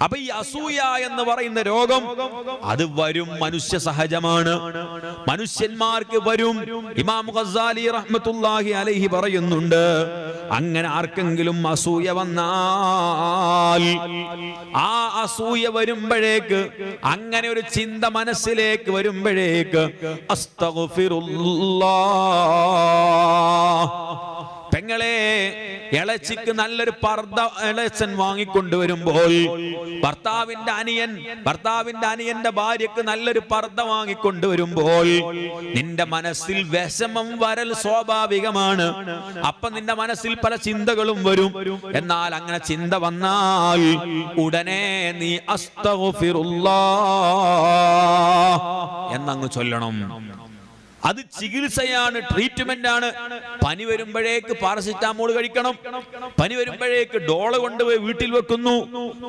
അപ്പൊ ഈ അസൂയ എന്ന് പറയുന്ന രോഗം അത് വരും, മനുഷ്യ സഹജമാണ്, മനുഷ്യന്മാർക്ക് വരും. ഇമാം ഗസാലി റഹ്മത്തുള്ളാഹി അലൈഹി പറയുന്നുണ്ട്, അങ്ങനെ ആർക്കെങ്കിലും അസൂയ വന്നാൽ ആ അസൂയ വരുമ്പോഴേക്ക്, അങ്ങനെ ഒരു ചിന്ത മനസ്സിലേക്ക് വരുമ്പോഴേക്ക് അസ്തഗ്ഫിറുല്ലാഹ്, പെങ്ങളെ ഇളച്ചിക്ക് നല്ലൊരു പർദ്ദ ഇളച്ചൻ വാങ്ങിക്കൊണ്ടുവരുമ്പോൾ, ഭർത്താവിന്റെ അനിയന്റെ ഭാര്യക്ക് നല്ലൊരു പർദ്ദ വാങ്ങിക്കൊണ്ടുവരുമ്പോൾ നിന്റെ മനസ്സിൽ വിഷമം വരൽ സ്വാഭാവികമാണ്. അപ്പൊ നിന്റെ മനസ്സിൽ പല ചിന്തകളും വരും. എന്നാൽ അങ്ങനെ ചിന്ത വന്നാൽ ഉടനെ നീ അസ്തഗ്ഫിറുല്ലാഹ് എന്നങ്ങ് ചൊല്ലണം. അത് ചികിത്സയാണ്, ട്രീറ്റ്മെന്റ് ആണ്. പനി വരുമ്പോഴേക്ക് പാരസിറ്റാമോൾ കഴിക്കണം, പനി വരുമ്പോഴേക്ക് ഡോള കൊണ്ടുപോയി വീട്ടിൽ വെക്കുന്നു,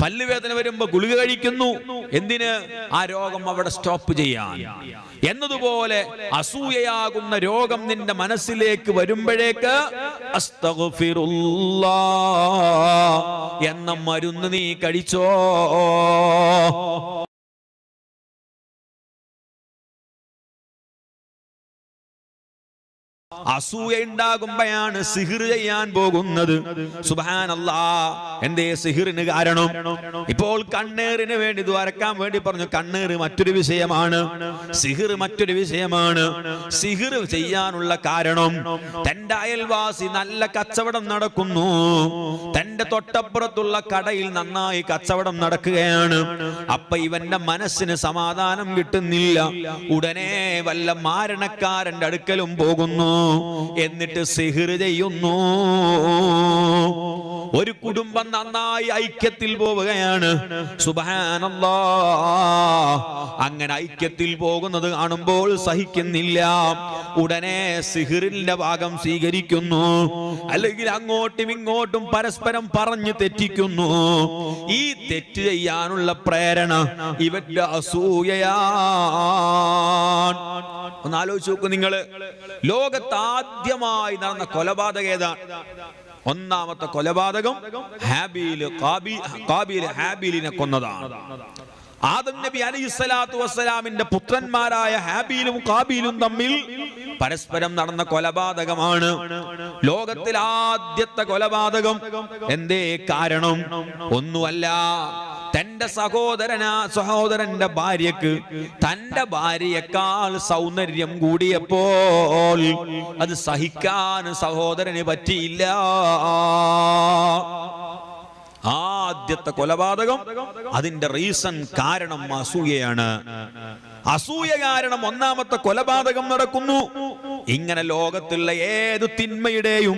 പല്ലുവേദന വരുമ്പോ ഗുളിക കഴിക്കുന്നു. എന്തിന്? ആ രോഗം അവിടെ സ്റ്റോപ്പ് ചെയ്യാൻ. എന്നതുപോലെ അസൂയയാകുന്ന രോഗം നിന്റെ മനസ്സിലേക്ക് വരുമ്പോഴേക്ക് അസ്തഗ്ഫിറുല്ലാഹ് എന്ന മരുന്ന് നീ കഴിച്ചോ. അസൂയ ഉണ്ടാകുമ്പോഴാണ് സിഹിർ ചെയ്യാൻ പോകുന്നത്. സുബ്ഹാനല്ലാഹ്. എന്തേ സിഹിറിന് കാരണം? ഇപ്പോൾ കണ്ണേറിന് വേണ്ടി ദ്വാരക്കാൻ വേണ്ടി പറഞ്ഞു. കണ്ണേറ് മറ്റൊരു വിഷയമാണ്, സിഹിർ മറ്റൊരു വിഷയമാണ്. സിഹിർ ചെയ്യാനുള്ള കാരണം, തന്റെ അയൽവാസി നല്ല കച്ചവടം നടക്കുന്നു, തന്റെ തൊട്ടപ്പുറത്തുള്ള കടയിൽ നന്നായി കച്ചവടം നടക്കുകയാണ്. അപ്പൊ ഇവന്റെ മനസ്സിന് സമാധാനം കിട്ടുന്നില്ല. ഉടനെ വല്ല മാരണക്കാരന്റെ അടുക്കലും പോകുന്നു, എന്നിട്ട് സിഹിർ ചെയ്യുന്നു. ഒരു കുടുംബം നന്നായി ഐക്യത്തിൽ പോവുകയാണ്. സുബ്ഹാനല്ലാഹ്. അങ്ങനെ ഐക്യത്തിൽ പോകുന്നത് കാണുമ്പോൾ സഹിക്കുന്നില്ല. ഉടനെ സിഹിറിന്റെ ഭാഗം സ്വീകരിക്കുന്നു, അല്ലെങ്കിൽ അങ്ങോട്ടും ഇങ്ങോട്ടും പരസ്പരം പറഞ്ഞു തെറ്റിക്കുന്നു. ഈ തെറ്റ് ചെയ്യാനുള്ള പ്രേരണ ഇവന്റെ അസൂയയാണ്. ഒന്ന് ആലോചിച്ച് നോക്കൂ നിങ്ങള്. ലോകത്ത് ആദ്യമായി നടന്ന കൊലപാതകം ഏതാണ്? ഒന്നാമത്തെ കൊലപാതകം ഹാബീൽ ഹാബീലിനെ കൊന്നതാണ്. ആദം നബി അലൈഹിസ്സലാത്തു വസ്സലാമിന്റെ പുത്രന്മാരായ ഹാബീലും ഖാബീലും തമ്മിൽ പരസ്പരം നടന്ന കൊലപാതകമാണ്. ലോകത്തിൽ ആദ്യത്തെ കൊലപാതകം. എന്തേ കാരണം? ഒന്നുമല്ല, തന്റെ സഹോദരന്റെ ഭാര്യക്ക് തന്റെ ഭാര്യയെക്കാൾ സൗന്ദര്യം കൂടിയപ്പോൾ അത് സഹിക്കാൻ സഹോദരന് പറ്റിയില്ല. ആദ്യത്തെ കൊലപാതകം, അതിന്റെ റീസൺ, കാരണം അസൂയയാണ്. അസൂയ കാരണം ഒന്നാമത്തെ കൊലപാതകം നടക്കുന്നു. ഇങ്ങനെ ലോകത്തുള്ള ഏത് തിന്മയുടെയും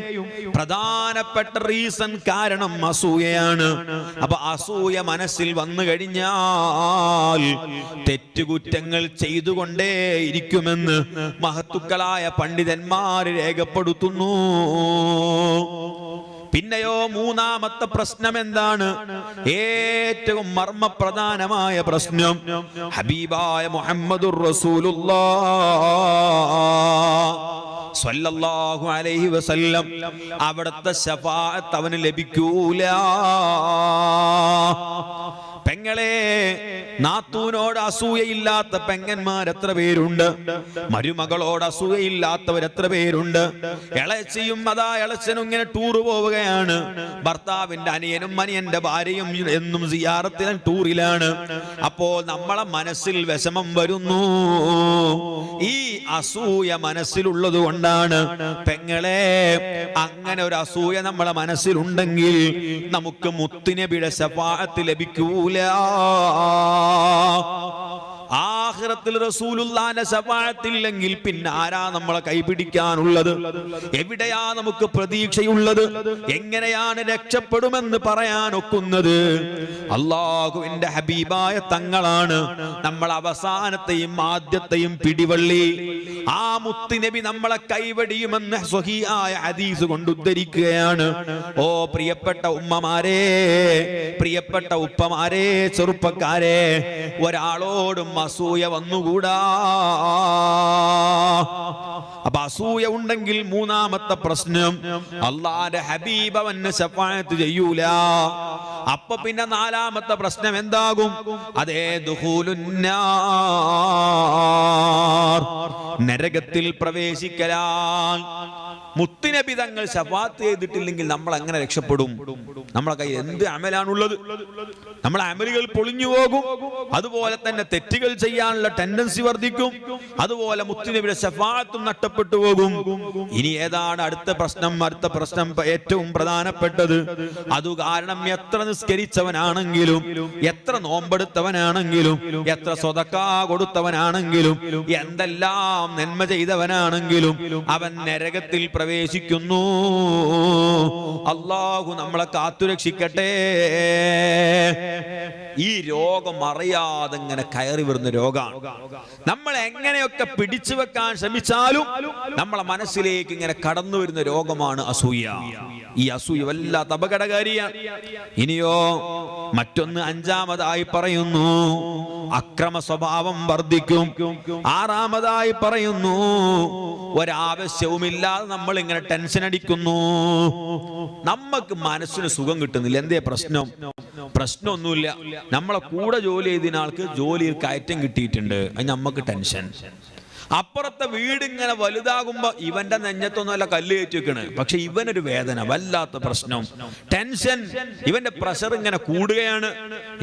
പ്രധാനപ്പെട്ട റീസൺ, കാരണം അസൂയയാണ്. അപ്പൊ അസൂയ മനസ്സിൽ വന്നു കഴിഞ്ഞാൽ തെറ്റുകുറ്റങ്ങൾ ചെയ്തുകൊണ്ടേയിരിക്കുമെന്ന് മഹത്തുക്കളായ പണ്ഡിതന്മാർ രേഖപ്പെടുത്തുന്നു. പിന്നെയോ മൂന്നാമത്തെ പ്രശ്നം എന്താണ്? ഏറ്റവും മർമ്മപ്രധാനമായ പ്രശ്നം, ഹബീബായ മുഹമ്മദുർ റസൂലുള്ളാഹ് സ്വല്ലല്ലാഹു അലൈഹി വസല്ലം അവിടുത്തെ ശഫാഅത്ത് അവന് ലഭിക്കൂല. പെങ്ങളെ, നാത്തൂനോട് അസൂയയില്ലാത്ത പെങ്ങന്മാർ എത്ര പേരുണ്ട്? മരുമകളോട് അസൂയയില്ലാത്തവർ എത്ര പേരുണ്ട്? ഇളച്ചിയും അതാ ഇളച്ചനും ഇങ്ങനെ ടൂർ പോവുകയാണ്. ഭർത്താവിന്റെ അനിയന്റെ ഭാര്യയും എന്നും സിയാറത്തിലും ടൂറിലാണ്. അപ്പോൾ നമ്മളെ മനസ്സിൽ വിഷമം വരുന്നു. ഈ അസൂയ മനസ്സിലുള്ളത് കൊണ്ടാണ്. പെങ്ങളെ, അങ്ങനെ ഒരു അസൂയ നമ്മളെ മനസ്സിലുണ്ടെങ്കിൽ നമുക്ക് മുത്തുനബിയുടെ ശഫാഅത്ത് ലഭിക്കൂല. ആഖിറത്തിൽ റസൂലുള്ളാഹിന്റെ ശഫാഅത്ത് ഇല്ലെങ്കിൽ പിന്നെ ആരാ നമ്മളെ കൈപിടിക്കാനുള്ളത്? എവിടെയാ നമുക്ക് പ്രതീക്ഷയുള്ളത്? എങ്ങനെയാണ് രക്ഷപ്പെടുമെന്ന് പറയാൻ ഒക്കുന്നത്? അല്ലാഹുവിന്റെ ഹബീബായ തങ്ങളാണ് നമ്മൾ അവസാനത്തെയും ആദ്യത്തെയും പിടിവള്ളി. ആ മുത്തുനബി നമ്മളെ കൈവടിയുമെന്ന് സ്വഹീഹായ ഹദീസ് കൊണ്ട് ഉദ്ധരിക്കുകയാണ്. ഓ പ്രിയപ്പെട്ട ഉമ്മമാരെ, പ്രിയപ്പെട്ട ഉപ്പമാരെ, ചെറുപ്പക്കാരെ, ഒരാളോടും അസൂയ വന്നുകൂടാ. അപ്പൊ അസൂയ ഉണ്ടെങ്കിൽ മൂന്നാമത്തെ പ്രശ്നം, അല്ലാഹുവിന്റെ ഹബീബ് അവന് ശഫാഅത്ത് ചെയ്യൂല. അപ്പൊ പിന്നെ നാലാമത്തെ പ്രശ്നം എന്താകും? അതേ ദുഖൂലുന്നാർ, നരകത്തിൽ പ്രവേശിക്കലാൽ. മുത്തുനബി തങ്ങൾ ശഫാഅത്ത് ചെയ്തിട്ടില്ലെങ്കിൽ നമ്മൾ എങ്ങനെ രക്ഷപ്പെടും? നമ്മളെ കയ്യിൽ എന്ത് അമലാണുള്ളത്? നമ്മളെ അമലുകൾ പൊളിഞ്ഞു പോകും. അതുപോലെ തന്നെ തെറ്റുകൾ ചെയ്യാനുള്ള ടെൻഡൻസി വർദ്ധിക്കും. അതുപോലെ മുത്തുനബിയുടെ ശഫാഅത്തും നഷ്ടപ്പെട്ടു പോകും. ഇനി ഏതാണ് അടുത്ത പ്രശ്നം? അടുത്ത പ്രശ്നം ഏറ്റവും പ്രധാനപ്പെട്ടത്. അത് കാരണം എത്ര നിസ്കരിച്ചവനാണെങ്കിലും, എത്ര നോമ്പെടുത്തവനാണെങ്കിലും, എത്ര സ്വതക്കാ കൊടുത്തവനാണെങ്കിലും, എന്തെല്ലാം നന്മ ചെയ്തവനാണെങ്കിലും അവൻ നരകത്തിൽ പ്രവേശിക്കുന്നു. അല്ലാഹു നമ്മളെ കാത്തുരക്ഷിക്കട്ടെ. ഈ രോഗം അറിയാതെ ഇങ്ങനെ കയറി വരുന്ന രോഗമാണ്. നമ്മൾ എങ്ങനെയൊക്കെ പിടിച്ചു വെക്കാൻ ശ്രമിച്ചാലും നമ്മളെ മനസ്സിലേക്ക് ഇങ്ങനെ കടന്നു വരുന്ന രോഗമാണ് അസൂയ. ഈ അസൂയ വല്ലാത്ത അപകടകാരിയാണ്. ഇനിയോ മറ്റൊന്ന് അഞ്ചാമതായി പറയുന്നു, അക്രമ സ്വഭാവം വർദ്ധിക്കും. ആറാമതായി പറയുന്നു, ഒരാവശ്യവുമില്ലാതെ നമ്മൾ ഇങ്ങനെ ടെൻഷൻ അടിക്കുന്നു. നമുക്ക് മനസ്സിന് സുഖം കിട്ടുന്നില്ല. എന്തേ പ്രശ്നം? പ്രശ്നമൊന്നുമില്ല. നമ്മളെ കൂടെ ജോലി ചെയ്തിന ആൾക്ക് ജോലിയിൽ കയറ്റം കിട്ടിയിട്ടുണ്ട്, അത് നമുക്ക് ടെൻഷൻ. അപ്പുറത്തെ വീട് ഇങ്ങനെ വലുതാകുമ്പോ ഇവന്റെ നെഞ്ഞത്തൊന്നുമല്ല കല്ല് കയറ്റി വെക്കണ്, പക്ഷെ ഇവനൊരു വേദന, വല്ലാത്ത പ്രശ്നം, ടെൻഷൻ. ഇവന്റെ പ്രഷർ ഇങ്ങനെ കൂടുകയാണ്,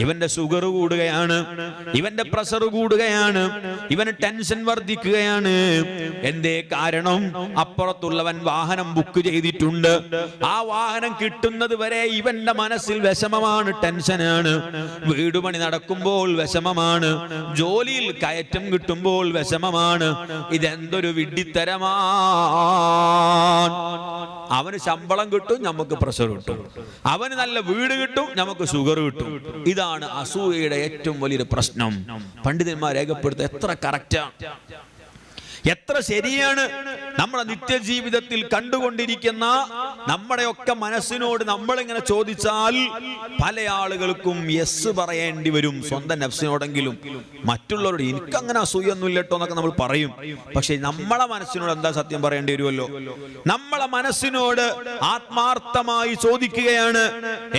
ഇവന്റെ ഷുഗർ കൂടുകയാണ്, ഇവന്റെ പ്രഷർ കൂടുകയാണ്, ഇവന് ടെൻഷൻ വർദ്ധിക്കുകയാണ്. എന്തേ കാരണം? അപ്പുറത്തുള്ളവൻ വാഹനം ബുക്ക് ചെയ്തിട്ടുണ്ട്. ആ വാഹനം കിട്ടുന്നത് വരെ ഇവന്റെ മനസ്സിൽ വിഷമമാണ്, ടെൻഷനാണ്. വീട് പണി നടക്കുമ്പോൾ വിഷമമാണ്, ജോലിയിൽ കയറ്റം കിട്ടുമ്പോൾ വിഷമമാണ്. ഇതെന്തൊരു വിഡ്ഢിത്തരമാണ്. അവന് ശമ്പളം കിട്ടും, നമുക്ക് പ്രഷർ കിട്ടും. അവന് നല്ല വീട് കിട്ടും, നമുക്ക് ഷുഗർ കിട്ടും. ഇതാണ് അസൂയയുടെ ഏറ്റവും വലിയൊരു പ്രശ്നം. പണ്ഡിതന്മാർ രേഖപ്പെടുത്ത എത്ര കറക്റ്റാണ്, എത്ര ശരിയാണ്. നമ്മുടെ നിത്യജീവിതത്തിൽ കണ്ടുകൊണ്ടിരിക്കുന്ന നമ്മുടെയൊക്കെ മനസ്സിനോട് നമ്മളിങ്ങനെ ചോദിച്ചാൽ പല ആളുകൾക്കും യെസ് പറയേണ്ടി വരും. സ്വന്തം നഫ്സിനോടെങ്കിലും. മറ്റുള്ളവരോട് എനിക്കങ്ങനെ അസൂയൊന്നുമില്ല കേട്ടോ എന്നൊക്കെ നമ്മൾ പറയും. പക്ഷെ നമ്മളെ മനസ്സിനോട് എന്താ സത്യം പറയേണ്ടി വരുമല്ലോ. നമ്മളെ മനസ്സിനോട് ആത്മാർത്ഥമായി ചോദിക്കുകയാണ്,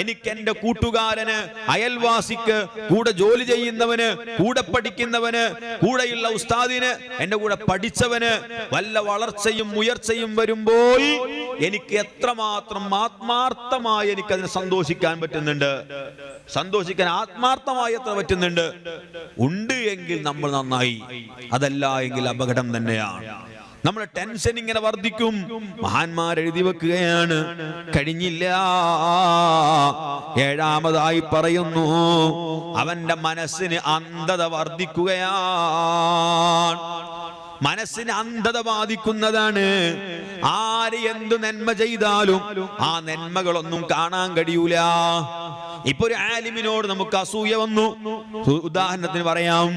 എനിക്ക് എന്റെ കൂട്ടുകാരന്, അയൽവാസിക്ക്, കൂടെ ജോലി ചെയ്യുന്നവന്, കൂടെ പഠിക്കുന്നവന്, കൂടെയുള്ള ഉസ്താദിന്, എന്റെ കൂടെ പഠിച്ചവന് വല്ല വളർച്ചയും ഉയർച്ചയും വരുമ്പോൾ എനിക്ക് എത്രമാത്രം ആത്മാർത്ഥമായി എനിക്കതിനെ സന്തോഷിക്കാൻ പറ്റുന്നുണ്ട്, സന്തോഷിക്കാൻ ആത്മാർത്ഥമായി എത്ര പറ്റുന്നുണ്ട്? ഉണ്ട് എങ്കിൽ നമ്മൾ നന്നായി, അതല്ല എങ്കിൽ അപകടം തന്നെയാണ്. നമ്മുടെ ടെൻഷൻ ഇങ്ങനെ വർദ്ധിക്കും. മഹാന്മാർ എഴുതി വെക്കുകയാണ്, കഴിഞ്ഞില്ല. ഏഴാമതായി പറയുന്നു, അവന്റെ മനസ്സിന് അന്ധത വർദ്ധിക്കുകയാണ്. മനസ്സിന് അന്ധത ബാധിക്കുന്നതാണ്. ആര് എന്തു നന്മ ചെയ്താലും ആ നന്മകളൊന്നും കാണാൻ കഴിയൂല. ഇപ്പൊ ഒരു ആലിമിനോട് നമുക്ക് അസൂയ വന്നു. ഉദാഹരണത്തിന് പറയാം,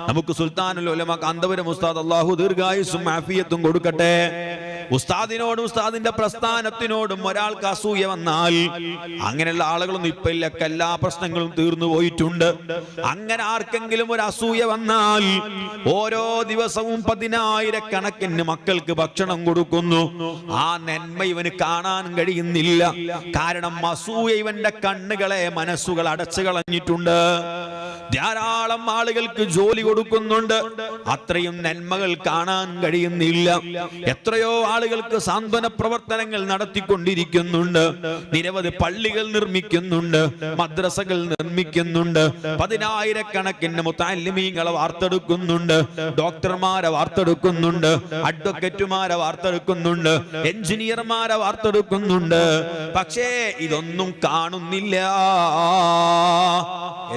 നമുക്ക് സുൽത്താനുൽ ഉലമ കാന്തപുരം ഉസ്താദ്, അല്ലാഹു ദീർഘായുസ്സും ആഫിയത്തും കൊടുക്കട്ടെ, ഉസ്താദിനോടും ഉസ്താദിന്റെ പ്രസ്ഥാനത്തിനോടും ഒരാൾക്ക് അസൂയ വന്നാൽ, അങ്ങനെയുള്ള ആളുകളൊന്നും ഇപ്പൊ ഇല്ല, എല്ലാ പ്രശ്നങ്ങളും തീർന്നു പോയിട്ടുണ്ട്. അങ്ങനെ ആർക്കെങ്കിലും ഒരു അസൂയ വന്നാൽ ഓരോ ദിവസവും 10,000 മക്കൾക്ക് ഭക്ഷണം കൊടുക്കുന്നു. ആ നന്മ ഇവന് കാണാൻ കഴിയുന്നില്ല. കാരണം അസൂയ ഇവന്റെ കണ്ണുകളെ, മനസ്സുകൾ അടച്ചു കളഞ്ഞിട്ടുണ്ട്. ധാരാളം ആളുകൾക്ക് ജോലി കൊടുക്കുന്നുണ്ട്, അത്രയും നന്മകൾ കാണാൻ കഴിയുന്നില്ല. എത്രയോ ആളുകൾക്ക് സാന്ത്വന പ്രവർത്തനങ്ങൾ നടത്തിക്കൊണ്ടിരിക്കുന്നുണ്ട്. നിരവധി പള്ളികൾ നിർമ്മിക്കുന്നുണ്ട്, മദ്രസകൾ നിർമ്മിക്കുന്നുണ്ട്, 10,000 മുതഅല്ലിമീങ്ങളെ വാർത്തെടുക്കുന്നുണ്ട്, ഡോക്ടർമാരെ വാർത്തെടുക്കുന്നുണ്ട്, അഡ്വക്കേറ്റുമാരെ വാർത്തെടുക്കുന്നുണ്ട്, എഞ്ചിനീയർമാരെ വാർത്തെടുക്കുന്നുണ്ട്. പക്ഷേ ഇതൊന്നും കാണുന്നില്ല.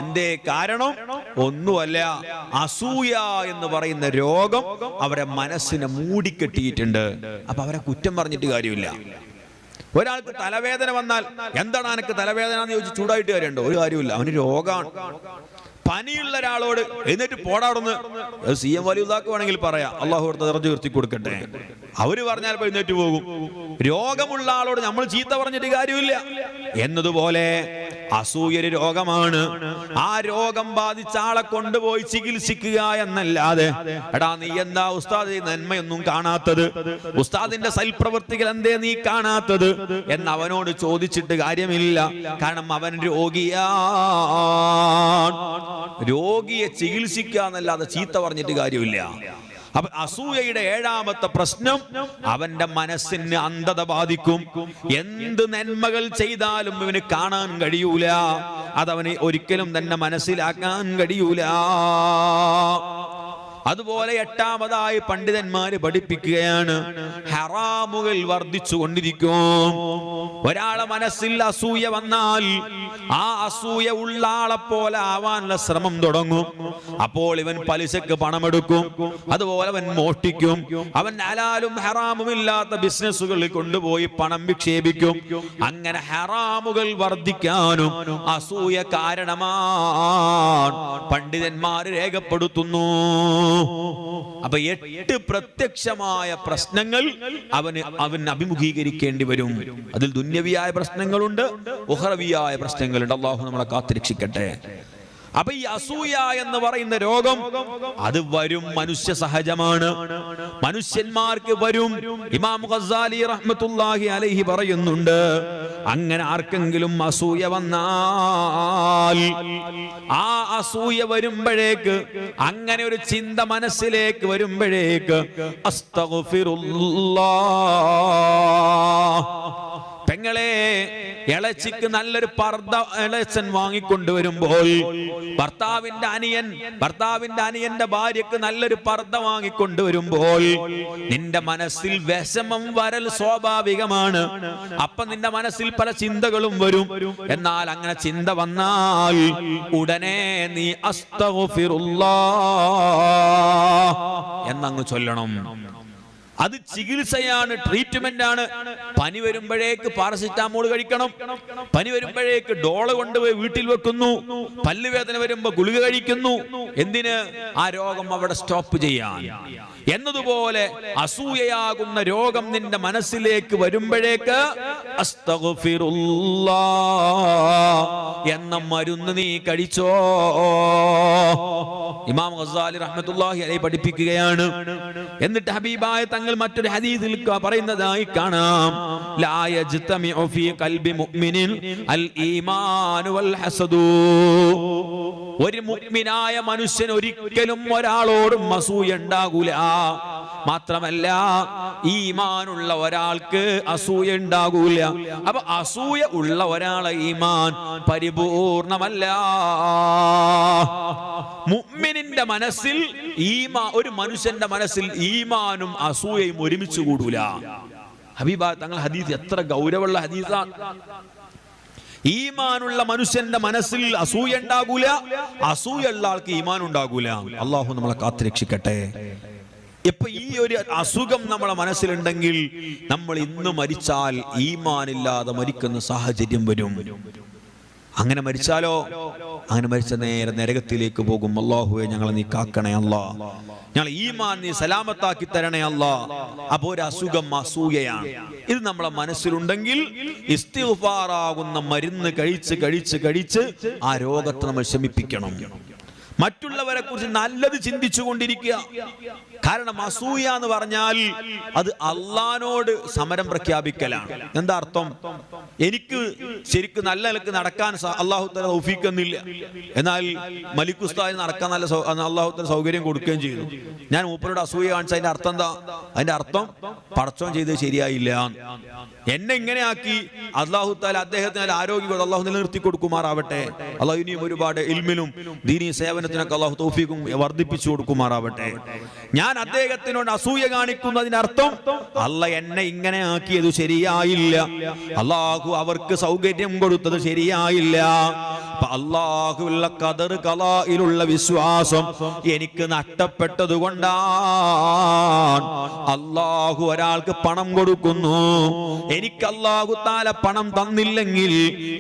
എന്തേ കാരണം? ഒന്നുമല്ല, അസൂയ എന്ന് പറയുന്ന രോഗം അവരെ മനസ്സിനെ മൂടിക്കെട്ടിയിട്ടുണ്ട്. അപ്പൊ അവരെ കുറ്റം പറഞ്ഞിട്ട് കാര്യമില്ല. ഒരാൾക്ക് തലവേദന വന്നാൽ എന്താണ് എനിക്ക് തലവേദന എന്ന് ചോദിച്ച് ചൂടായിട്ട് കാര്യമുണ്ടോ? ഒരു കാര്യമില്ല, അവന് രോഗമാണ്. പനിയുള്ള ഒരാളോട് എന്നിട്ട് പോടാടുന്ന് CM വലിയുള്ളാക്ക് വേണമെങ്കിൽ പറയാം, അള്ളാഹു ദർജ ഉയർത്തി കൊടുക്കട്ടെ, അവര് പറഞ്ഞാൽ എഴുന്നേറ്റ് പോകും. രോഗമുള്ള ആളോട് നമ്മൾ ചീത്ത പറഞ്ഞിട്ട് കാര്യമില്ല. എന്നതുപോലെ അസൂയ ഒരു രോഗമാണ്. ആ രോഗം ബാധിച്ച ആളെ കൊണ്ടുപോയി ചികിത്സിക്കുക എന്നല്ലാതെ എടാ നീ എന്താ ഉസ്താദ് നന്മയൊന്നും കാണാത്തത്, ഉസ്താദിന്റെ സൽപ്രവൃത്തികൾ എന്തേ നീ കാണാത്തത് എന്ന് അവനോട് ചോദിച്ചിട്ട് കാര്യമില്ല. കാരണം അവൻ രോഗിയെ ചികിത്സിക്കുക എന്നല്ലാതെ ചീത്ത പറഞ്ഞിട്ട് കാര്യമില്ല. അപ്പൊ അസൂയയുടെ ഏഴാമത്തെ പ്രശ്നം അവന്റെ മനസ്സിന് അന്ധത ബാധിക്കും. എന്ത് നന്മകൾ ചെയ്താലും ഇവന് കാണാൻ കഴിയൂല, അതവന് ഒരിക്കലും തന്നെ മനസ്സിലാക്കാൻ കഴിയൂല. അതുപോലെ എട്ടാമതായി പണ്ഡിതന്മാര് പഠിപ്പിക്കുകയാണ്, ഹറാമുകൾ വർദ്ധിച്ചു കൊണ്ടിരിക്കും. ഒരാളെ മനസ്സിൽ അസൂയ വന്നാൽ ആ അസൂയ ഉള്ള ആളെ പോലെ ആവാനുള്ള ശ്രമം തുടങ്ങും. അപ്പോൾ ഇവൻ പലിശക്ക് പണമെടുക്കും, അതുപോലെ അവൻ മോഷ്ടിക്കും, അവൻ ഹലാലും ഹറാമും ഇല്ലാത്ത ബിസിനസ്സുകളിൽ കൊണ്ടുപോയി പണം വിക്ഷേപിക്കും. അങ്ങനെ ഹറാമുകൾ വർദ്ധിക്കാനും അസൂയ കാരണമാണ് പണ്ഡിതന്മാര് രേഖപ്പെടുത്തുന്നു. അപ്പൊ 8 പ്രത്യക്ഷമായ പ്രശ്നങ്ങൾ അവൻ അഭിമുഖീകരിക്കേണ്ടി വരും. അതിൽ ദുന്യവിയായ പ്രശ്നങ്ങളുണ്ട്, ഉഖറവിയായ പ്രശ്നങ്ങളുണ്ട്. അല്ലാഹു നമ്മളെ കാത്തുരക്ഷിക്കട്ടെ. അപ്പൊ ഈ അസൂയ എന്ന് പറയുന്ന രോഗം അത് വരും, മനുഷ്യ സഹജമാണ്, മനുഷ്യന്മാർക്ക് വരും. ഇമാം ഗസാലി റഹ്മത്തുള്ളാഹി അലൈഹി പറയുന്നുണ്ട്, അങ്ങനെ ആർക്കെങ്കിലും അസൂയ വന്നാൽ ആ അസൂയ വരുമ്പോഴേക്ക്, അങ്ങനെ ഒരു ചിന്ത മനസ്സിലേക്ക് വരുമ്പോഴേക്ക് അസ്തഗ്ഫിറുല്ലാഹ്, പെങ്ങളെ ഇളച്ചിക്ക് നല്ലൊരു പർദ്ദ ഇളച്ചൻ വാങ്ങിക്കൊണ്ടുവരുമ്പോൾ, ഭർത്താവിന്റെ അനിയന്റെ ഭാര്യക്ക് നല്ലൊരു പർദ്ദ വാങ്ങിക്കൊണ്ടുവരുമ്പോൾ നിന്റെ മനസ്സിൽ വിഷമം വരൽ സ്വാഭാവികമാണ്. അപ്പൊ നിന്റെ മനസ്സിൽ പല ചിന്തകളും വരും. എന്നാൽ അങ്ങനെ ചിന്ത വന്നാൽ ഉടനെ നീ അസ്തഗ്ഫിറുല്ലാഹ് എന്നങ്ങ് ചൊല്ലണം. അത് ചികിത്സയാണ്, ട്രീറ്റ്മെന്റ് ആണ്. പനി വരുമ്പോഴേക്ക് പാരസിറ്റാമോൾ കഴിക്കണം, പനി വരുമ്പോഴേക്ക് ഡോള കൊണ്ടുപോയി വീട്ടിൽ വെക്കുന്നു, പല്ലുവേദന വരുമ്പോ ഗുളിക കഴിക്കുന്നു. എന്തിന്? ആ രോഗം അവിടെ സ്റ്റോപ്പ് ചെയ്യാൻ. എന്നതുപോലെ അസൂയയാകുന്ന രോഗം നിന്റെ മനസ്സിലേക്ക് വരുമ്പോഴേക്ക് അസ്തഗ്ഫിറുല്ലാഹ് എന്ന മരുന്ന് നീ കഴിച്ചോ. ഇമാം ഗസാലി റഹ്മത്തുള്ളാഹി അലൈഹി പഠിപ്പിക്കുകയാണ്. എന്നിട്ട് ഹബീബായ തങ്ങൾ മറ്റൊരു ഹദീസിൽ പറയുന്നതായി കാണാം, ലാ യജ്തമിഉ ഫീ ഖൽബി മുഅ്മിനിൻ അൽ ഈമാനു വൽ ഹസദു. ഒരു മുഅ്മിനായ മനുഷ്യൻ ഒരിക്കലും ഒരാളോടും അസൂയ ഉണ്ടാകൂല. മാത്രമല്ല ഈമാനുള്ള ഒരാൾക്ക് അസൂയ ഉണ്ടാകൂല. അപ്പൊ അസൂയ ഉള്ള ഒരാളെ ഈമാൻ പരിപൂർണമല്ല. മുഅ്മിനിന്റെ മനസ്സിൽ ഒരു മനുഷ്യന്റെ മനസ്സിൽ ഈമാനും അസൂയയും ഒരുമിച്ച് കൂടൂല. ഹബീബ തങ്ങൾ ഹദീസ് എത്ര ഗൗരവമുള്ള ഹദീസാണ്. ഈമാനുള്ള മനുഷ്യന്റെ മനസ്സിൽ അസൂയ ഉണ്ടാകൂല, അസൂയുള്ള ആൾക്ക് ഈമാൻ ഉണ്ടാകൂല. അല്ലാഹു നമ്മളെ കാത്തുരക്ഷിക്കട്ടെ. ഇപ്പൊ ഈ ഒരു അസുഖം നമ്മളെ മനസ്സിലുണ്ടെങ്കിൽ നമ്മൾ ഇന്ന് മരിച്ചാൽ ഈമാനില്ലാതെ മരിക്കുന്ന സാഹചര്യം വരും. അങ്ങനെ മരിച്ചാലോ? അങ്ങനെ മരിച്ച നേരെ നരകത്തിലേക്ക് പോകും. അല്ലാഹുവേ ഞങ്ങളെ നീ കാക്കണേ അല്ലാ, ഞങ്ങൾ ഈമാൻ നീ സലാമത്താക്കി തരണേ അല്ലാ. അപ്പോ ഒരു അസുഖം അസൂയയാണ്. ഇത് നമ്മളെ മനസ്സിലുണ്ടെങ്കിൽ ഇസ്തിഗ്ഫാറാകുന്ന മരുന്ന് കഴിച്ച് ആ രോഗത്തെ നമ്മൾ ശമിപ്പിക്കണം. മറ്റുള്ളവരെ കുറിച്ച് നല്ലത് ചിന്തിച്ചു കൊണ്ടിരിക്കുക. കാരണം അസൂയ എന്ന് പറഞ്ഞാൽ അത് അള്ളാനോട് സമരം പ്രഖ്യാപിക്കലാണ്. എന്താ അർത്ഥം? എനിക്ക് ശരിക്കും നല്ല നിലക്ക് നടക്കാൻ അല്ലാഹു തആല തൗഫീഖ് തന്നില്ല, എന്നാൽ മലിക് ഉസ്താദിന് നടക്കാൻ നല്ല അല്ലാഹു തആല സൗകര്യം കൊടുക്കുകയും ചെയ്തു. ഞാൻ മൂപ്പരോട് അസൂയ കാണിച്ച അതിന്റെ അർത്ഥം എന്താ? അതിന്റെ അർത്ഥം പടച്ചോൻ ചെയ്തത് ശരിയായില്ല, എന്നെ ഇങ്ങനെ ആക്കി. അല്ലാഹു തആല അദ്ദേഹത്തിന് ആരോഗ്യം അല്ലാഹു നിലനിർത്തി കൊടുക്കുമാറാവട്ടെ. അല്ലാഹു ഇനിയും ഒരുപാട് ഇൽമിലും ദീനീ സേവനത്തിനൊക്കെ അല്ലാഹു തൗഫീഖും വർദ്ധിപ്പിച്ചു കൊടുക്കുമാറാവട്ടെ. ഞാൻ അദ്ദേഹത്തിനോട് അസൂയ കാണിക്കുന്നതിന്റെ അർത്ഥം അല്ലാഹ് എന്നെ ഇങ്ങനെ ആക്കിയത് ശരിയായില്ല, അല്ലാഹു അവർക്ക് സൗകര്യം കൊടുത്തത് ശരിയായില്ല, അല്ലാഹുവിലുള്ള ഖദർ ഖലായിലുള്ള വിശ്വാസം എനിക്ക് നഷ്ടപ്പെട്ടത് കൊണ്ടാണ്. അല്ലാഹു ഒരാൾക്ക് പണം കൊടുക്കുന്നു, എനിക്ക് അല്ലാഹു തആല പണം തന്നില്ലെങ്കിൽ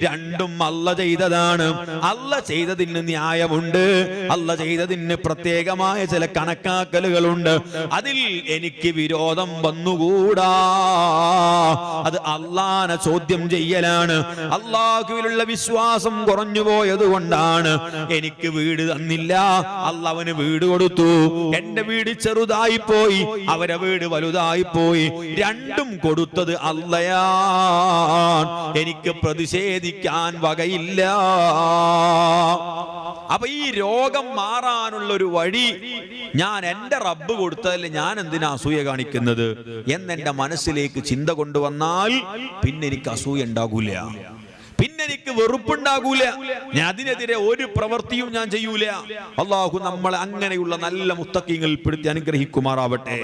രണ്ടും അല്ല ചെയ്തതാണ്. അല്ല ചെയ്തതിന് ന്യായമുണ്ട്, അല്ല ചെയ്തതിന് പ്രത്യേകമായ ചില കണക്കാക്കലുകളുണ്ട്. അതിൽ എനിക്ക് വിരോധം വന്നുകൂടാ. അത് അള്ളാനെ ചോദ്യം ചെയ്യലാണ്. അള്ളാഹുവിലുള്ള വിശ്വാസം കുറഞ്ഞു പോയത് കൊണ്ടാണ് എനിക്ക് വീട് തന്നില്ല, അള്ളാഹുവിന് വീട് കൊടുത്തു. എന്റെ വീട് ചെറുതായി പോയി, അവരെ വീട് വലുതായി പോയി. രണ്ടും കൊടുത്തത് അള്ളയാണ്. എനിക്ക് പ്രതിഷേധിക്കാൻ വകയില്ല. അപ്പൊ ഈ രോഗം മാറാനുള്ള ഒരു വഴി ഞാൻ എന്റെ റബ്ബ് കൊടുത്തതല്ലേ, ഞാൻ എന്തിനാ അസൂയ കാണിക്കുന്നത് എന്നെന്റെ മനസ്സിലേക്ക് ചിന്ത കൊണ്ടുവന്നാൽ പിന്നെ എനിക്ക് അസൂയ ഉണ്ടാകൂല, പിന്നെ എനിക്ക് വെറുപ്പുണ്ടാകൂല. ഞാൻ അതിനെതിരെ ഒരു പ്രവൃത്തിയും ഞാൻ ചെയ്യൂല. അള്ളാഹു നമ്മളെ അങ്ങനെയുള്ള നല്ല മുത്തഖീങ്ങളിൽ പെടുത്തി അനുഗ്രഹിക്കുമാറാവട്ടെ.